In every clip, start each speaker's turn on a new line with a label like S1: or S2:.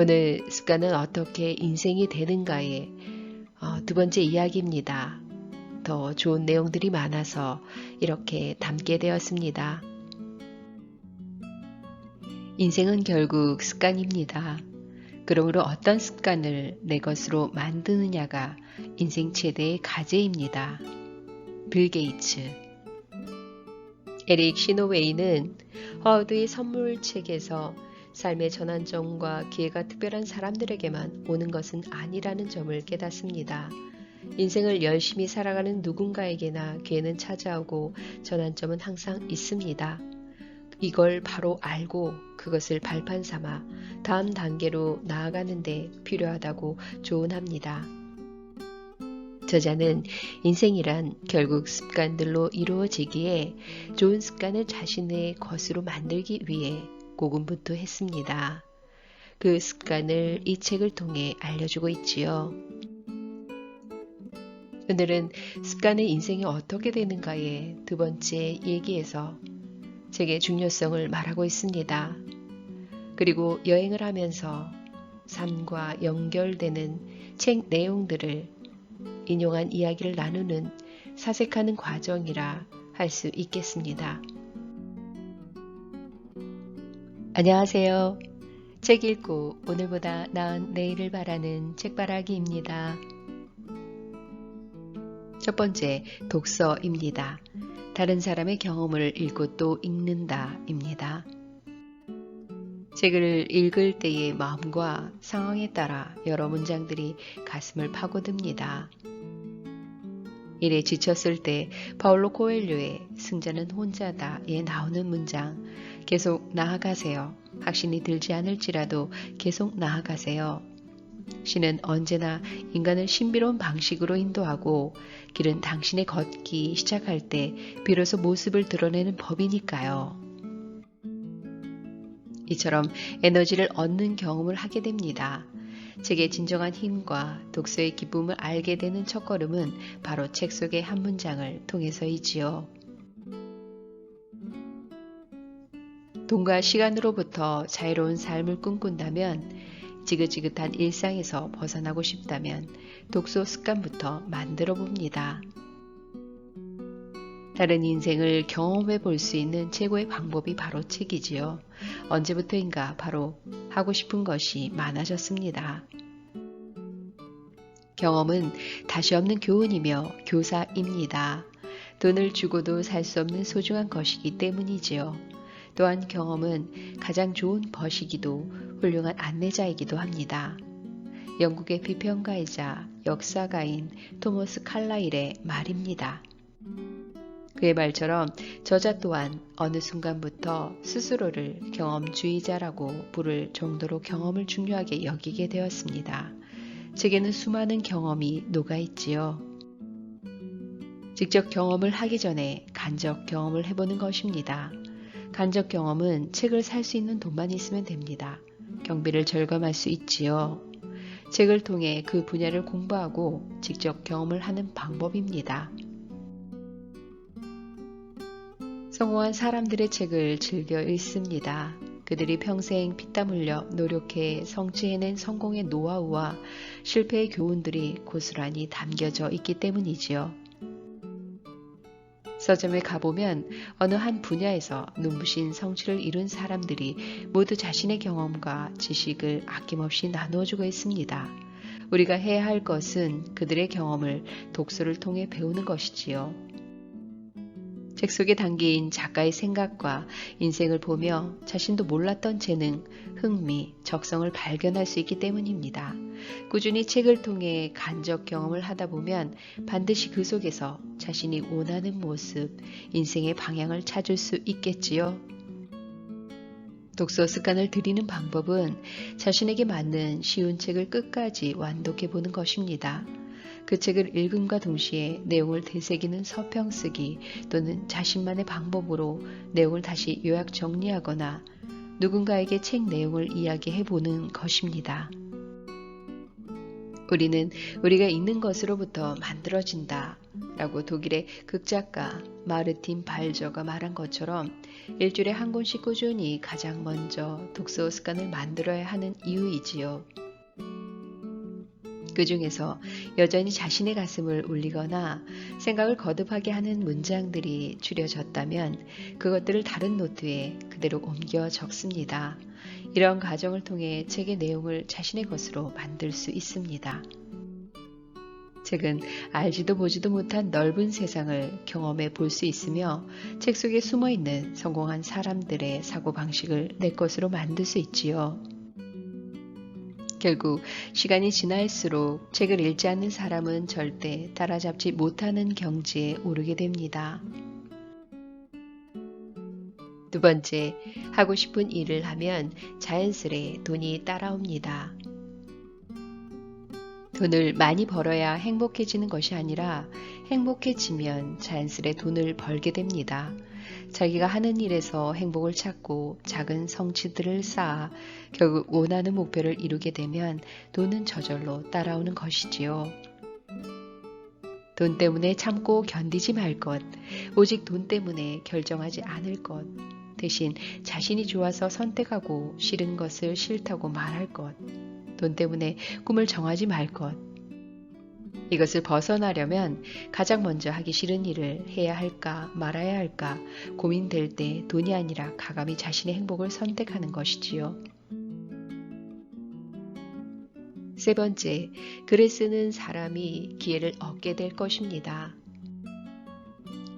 S1: 오늘 습관은 어떻게 인생이 되는가의 두 번째 이야기입니다. 더 좋은 내용들이 많아서 이렇게 담게 되었습니다. 인생은 결국 습관입니다. 그러므로 어떤 습관을 내 것으로 만드느냐가 인생 최대의 과제입니다. 빌 게이츠. 에릭 시노웨이는 허워드의 선물책에서 삶의 전환점과 기회가 특별한 사람들에게만 오는 것은 아니라는 점을 깨닫습니다. 인생을 열심히 살아가는 누군가에게나 기회는 찾아오고 전환점은 항상 있습니다. 이걸 바로 알고 그것을 발판 삼아 다음 단계로 나아가는 데 필요하다고 조언합니다. 저자는 인생이란 결국 습관들로 이루어지기에 좋은 습관을 자신의 것으로 만들기 위해 고군분투했습니다. 그 습관을 이 책을 통해 알려주고 있지요. 오늘은 습관의 인생이 어떻게 되는가의 두 번째 얘기에서 책의 중요성을 말하고 있습니다. 그리고 여행을 하면서 삶과 연결되는 책 내용들을 인용한 이야기를 나누는 사색하는 과정이라 할 수 있겠습니다. 안녕하세요. 책 읽고 오늘보다 나은 내일을 바라는 책바라기입니다. 첫 번째, 독서입니다. 다른 사람의 경험을 읽고 또 읽는다입니다. 책을 읽을 때의 마음과 상황에 따라 여러 문장들이 가슴을 파고듭니다. 일에 지쳤을 때 파울로 코엘료의 승자는 혼자다에 나오는 문장, 계속 나아가세요. 확신이 들지 않을지라도 계속 나아가세요. 신은 언제나 인간을 신비로운 방식으로 인도하고 길은 당신의 걷기 시작할 때 비로소 모습을 드러내는 법이니까요. 이처럼 에너지를 얻는 경험을 하게 됩니다. 책의 진정한 힘과 독서의 기쁨을 알게 되는 첫걸음은 바로 책 속의 한 문장을 통해서이지요. 돈과 시간으로부터 자유로운 삶을 꿈꾼다면, 지긋지긋한 일상에서 벗어나고 싶다면 독서 습관부터 만들어 봅니다. 다른 인생을 경험해 볼 수 있는 최고의 방법이 바로 책이지요. 언제부터인가 바로 하고 싶은 것이 많아졌습니다. 경험은 다시 없는 교훈이며 교사입니다. 돈을 주고도 살 수 없는 소중한 것이기 때문이지요. 또한 경험은 가장 좋은 벗이기도 훌륭한 안내자이기도 합니다. 영국의 비평가이자 역사가인 토머스 칼라일의 말입니다. 그의 말처럼 저자 또한 어느 순간부터 스스로를 경험주의자라고 부를 정도로 경험을 중요하게 여기게 되었습니다. 책에는 수많은 경험이 녹아있지요. 직접 경험을 하기 전에 간접 경험을 해보는 것입니다. 간접 경험은 책을 살 수 있는 돈만 있으면 됩니다. 경비를 절감할 수 있지요. 책을 통해 그 분야를 공부하고 직접 경험을 하는 방법입니다. 성공한 사람들의 책을 즐겨 읽습니다. 그들이 평생 피땀 흘려 노력해 성취해낸 성공의 노하우와 실패의 교훈들이 고스란히 담겨져 있기 때문이지요. 서점에 가보면 어느 한 분야에서 눈부신 성취를 이룬 사람들이 모두 자신의 경험과 지식을 아낌없이 나누어주고 있습니다. 우리가 해야 할 것은 그들의 경험을 독서를 통해 배우는 것이지요. 책 속에 담긴 작가의 생각과 인생을 보며 자신도 몰랐던 재능, 흥미, 적성을 발견할 수 있기 때문입니다. 꾸준히 책을 통해 간접 경험을 하다 보면 반드시 그 속에서 자신이 원하는 모습, 인생의 방향을 찾을 수 있겠지요. 독서 습관을 들이는 방법은 자신에게 맞는 쉬운 책을 끝까지 완독해 보는 것입니다. 그 책을 읽음과 동시에 내용을 되새기는 서평 쓰기 또는 자신만의 방법으로 내용을 다시 요약 정리하거나 누군가에게 책 내용을 이야기해 보는 것입니다. 우리는 우리가 읽는 것으로부터 만들어진다. 라고 독일의 극작가 마르틴 발저가 말한 것처럼 일주일에 한 권씩 꾸준히 가장 먼저 독서 습관을 만들어야 하는 이유이지요. 그 중에서 여전히 자신의 가슴을 울리거나 생각을 거듭하게 하는 문장들이 추려졌다면 그것들을 다른 노트에 그대로 옮겨 적습니다. 이런 과정을 통해 책의 내용을 자신의 것으로 만들 수 있습니다. 책은 알지도 보지도 못한 넓은 세상을 경험해 볼 수 있으며 책 속에 숨어있는 성공한 사람들의 사고방식을 내 것으로 만들 수 있지요. 결국 시간이 지날수록 책을 읽지 않는 사람은 절대 따라잡지 못하는 경지에 오르게 됩니다. 두 번째, 하고 싶은 일을 하면 자연스레 돈이 따라옵니다. 돈을 많이 벌어야 행복해지는 것이 아니라 행복해지면 자연스레 돈을 벌게 됩니다. 자기가 하는 일에서 행복을 찾고 작은 성취들을 쌓아 결국 원하는 목표를 이루게 되면 돈은 저절로 따라오는 것이지요. 돈 때문에 참고 견디지 말 것, 오직 돈 때문에 결정하지 않을 것, 대신 자신이 좋아서 선택하고 싫은 것을 싫다고 말할 것, 돈 때문에 꿈을 정하지 말 것. 이것을 벗어나려면 가장 먼저 하기 싫은 일을 해야 할까 말아야 할까 고민될 때 돈이 아니라 과감히 자신의 행복을 선택하는 것이지요. 세 번째, 글을 쓰는 사람이 기회를 얻게 될 것입니다.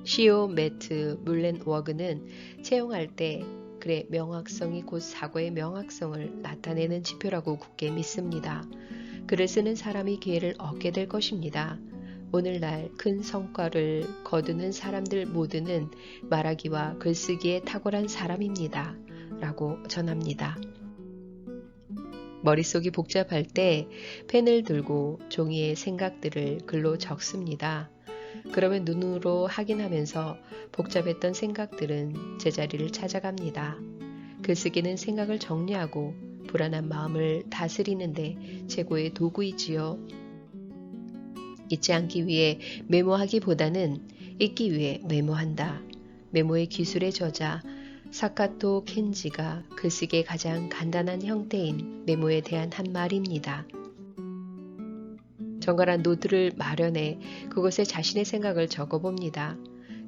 S1: CEO 매트 물렌워그는 채용할 때 글의 명확성이 곧 사고의 명확성을 나타내는 지표라고 굳게 믿습니다. 글을 쓰는 사람이 기회를 얻게 될 것입니다. 오늘날 큰 성과를 거두는 사람들 모두는 말하기와 글쓰기에 탁월한 사람입니다. 라고 전합니다. 머릿속이 복잡할 때 펜을 들고 종이에 생각들을 글로 적습니다. 그러면 눈으로 확인하면서 복잡했던 생각들은 제자리를 찾아갑니다. 글쓰기는 생각을 정리하고 불안한 마음을 다스리는데 최고의 도구이지요. 잊지 않기 위해 메모하기보다는 읽기 위해 메모한다. 메모의 기술의 저자 사카토 켄지가 글쓰기의 가장 간단한 형태인 메모에 대한 한 말입니다. 정갈한 노트를 마련해 그곳에 자신의 생각을 적어봅니다.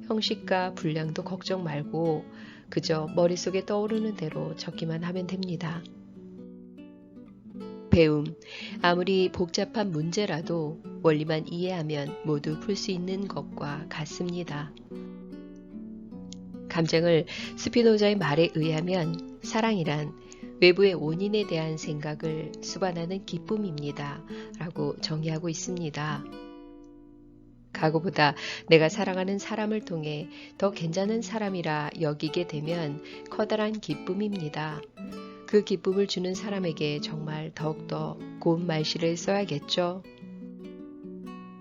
S1: 형식과 분량도 걱정 말고 그저 머릿속에 떠오르는 대로 적기만 하면 됩니다. 배움, 아무리 복잡한 문제라도 원리만 이해하면 모두 풀 수 있는 것과 같습니다. 감정을 스피노자의 말에 의하면 사랑이란 외부의 원인에 대한 생각을 수반하는 기쁨입니다. 라고 정의하고 있습니다. 과거보다 내가 사랑하는 사람을 통해 더 괜찮은 사람이라 여기게 되면 커다란 기쁨입니다. 그 기쁨을 주는 사람에게 정말 더욱더 고운 말씨를 써야겠죠.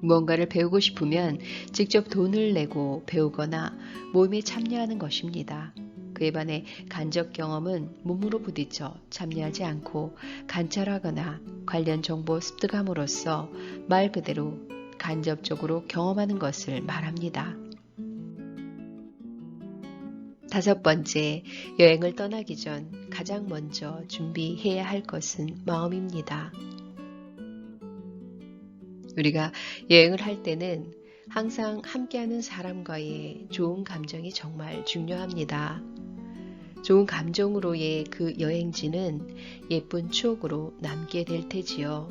S1: 무언가를 배우고 싶으면 직접 돈을 내고 배우거나 모임에 참여하는 것입니다. 그에 반해 간접 경험은 몸으로 부딪혀 참여하지 않고 관찰하거나 관련 정보 습득함으로써 말 그대로 간접적으로 경험하는 것을 말합니다. 다섯 번째, 여행을 떠나기 전 가장 먼저 준비해야 할 것은 마음입니다. 우리가 여행을 할 때는 항상 함께하는 사람과의 좋은 감정이 정말 중요합니다. 좋은 감정으로의 그 여행지는 예쁜 추억으로 남게 될 테지요.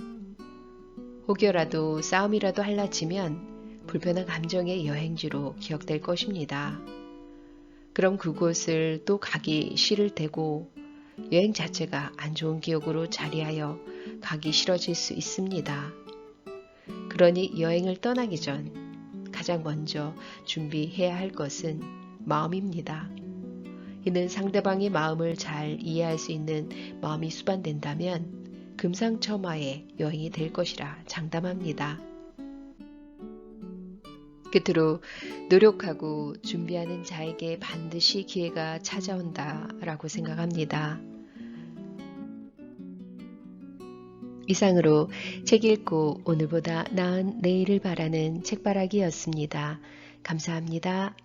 S1: 혹여라도 싸움이라도 할라치면 불편한 감정의 여행지로 기억될 것입니다. 그럼 그곳을 또 가기 싫을 테고 여행 자체가 안 좋은 기억으로 자리하여 가기 싫어질 수 있습니다. 그러니 여행을 떠나기 전 가장 먼저 준비해야 할 것은 마음입니다. 이는 상대방의 마음을 잘 이해할 수 있는 마음이 수반된다면 금상첨화의 여행이 될 것이라 장담합니다. 끝으로 노력하고 준비하는 자에게 반드시 기회가 찾아온다라고 생각합니다. 이상으로 책 읽고 오늘보다 나은 내일을 바라는 책바라기였습니다. 감사합니다.